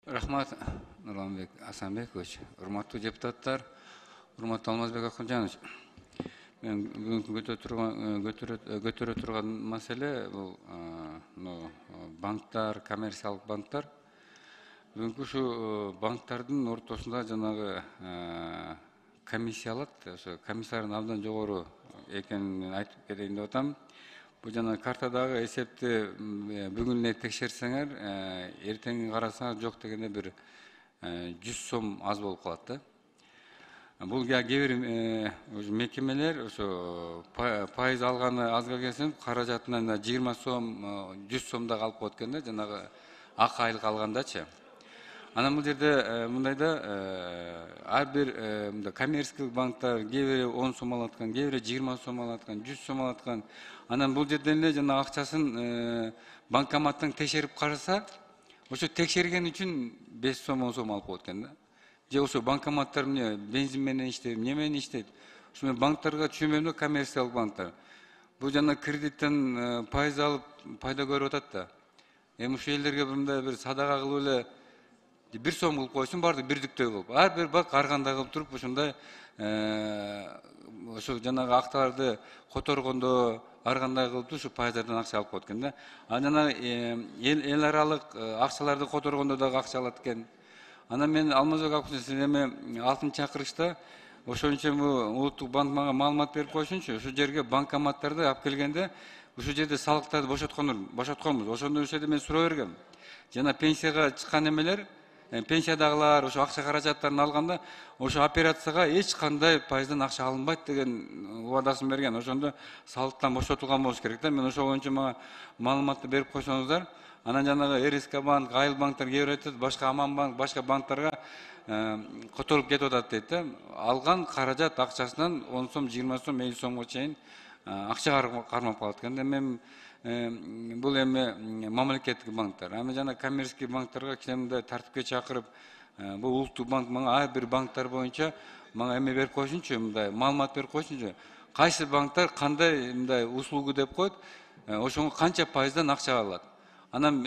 Рахмат, Нурланбек Асанбекович. Урматтуу депутаттар, урматтуу Алмазбек Акунжанович. Мен бүгүнкү көтөрө турган маселе бул банктар, коммерциялык банктар. Бүгүнкү ушу банктардын ортосунда жанагы комиссиялар, ошо комиссиялардын абдан жогору экенин айтып кетейин деп атам. Бул жана картадагы эсепти бүгүн эле текшерсеңер, эртең карасаңар жок дегенде бир 100 сом аз болуп калат да. Бул кээ бир мекемелер ошо пайыз алганы азга келсин, каражатынан 20 сом, 100 сом да калып коет экен да, жанагы акы айлык алгандачы. Анан бул жерде мындайда ар бир коммерциялык банктар кээ бири 10 сом алат экен, кээ бири 20 сом алат экен, 100 сом алат экен. Анан бул жерден эле жана акчасын банкоматтан текшерип караса, ошо текшерген үчүн 5 сом 10 сом алып коет экен да. Же ошо банкоматтар эмне бензин менен иштейт, эмне менен иштейт? Ошо мен банктарга түшүнбөйм да, коммерциялык банктар. Бул жана кредиттен пайыз алып пайда көрүп атат да. Эми ушул элдерге мындай бир садага кылып эле 1 сом кылып койсун, барды бирдиктөө кылып. Ар бир банк ар кандай кылып туруп ушундай ошо жанагы акталарды которгондо ар кандай кылып ушу пайыздардан акча алып коет экен да. Анан эл аралык акчаларды которгондо дагы акча алат экен. Анан мен Алмазбек Акунжанович эми 6-чакырышта ошончо улуттук банк мага маалымат берип койсунчу. Ушул жерге банкоматтарды алып келгенде ушул жерде салыктарды бошотконбуз. Ошондо ушул жерде мен суроо бергем. Жана пенсияга чыккан эмелер, пенсиядагылар ошо акча каражаттарын алганда ошо операцияга эч кандай пайыздан акча алынбайт деген убадасын берген. Ошондо салыктан бошотулган болуш керек да. Мен ошол боюнча мага маалыматты берип койсоңуздар. Анан жанагы РСК банк, айыл банктар кээ бир айтат, башка Аман банк, башка банктарга которуп кетип атат дейт да. Алган каражат акчасынан 10 сом, 20 сом, 50 сомго чейин акча кармап калат экен да. Мен бул эми мамлекеттик банктар. Ами жана коммерческий банктарга кичине тартипке чакырып, бул улуттук банк мага ар бир банктар боюнча мага эме берип койсунчу, мындай маалымат берип койсунчу. Кайсы банктар кандай мындай услугу деп коет, ошого канча пайыздан акча алат. Анан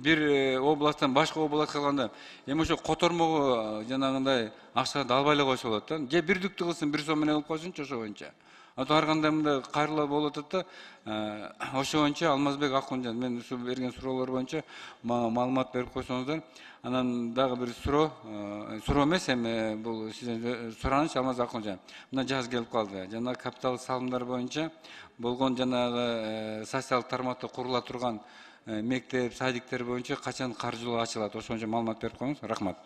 бир областтан башка областка калганда, эми ошо котормого жанагындай акча албай эле койсо болот да. Же бирдиктүү кылсын, 1 сом менен кылып койсунчу ошо боюнча. Ар кандай мындай кайрылуу болуп атат да. Ошо боюнча Алмазбек Акунжанович, мен ушу берген суроолор боюнча мага маалымат берип койсоңуздар. Анан дагы бир суроо эмес, эми бул сизден сураныч Алмазбек Акунжанович. Мына жаз келип калды. Жана капитал салымдар боюнча болгон жанагы социалдык тармакта курула турган мектеп, садиктер боюнча качан каржылоо ачылат? Ошо боюнча маалымат берип коюңуз. Рахмат.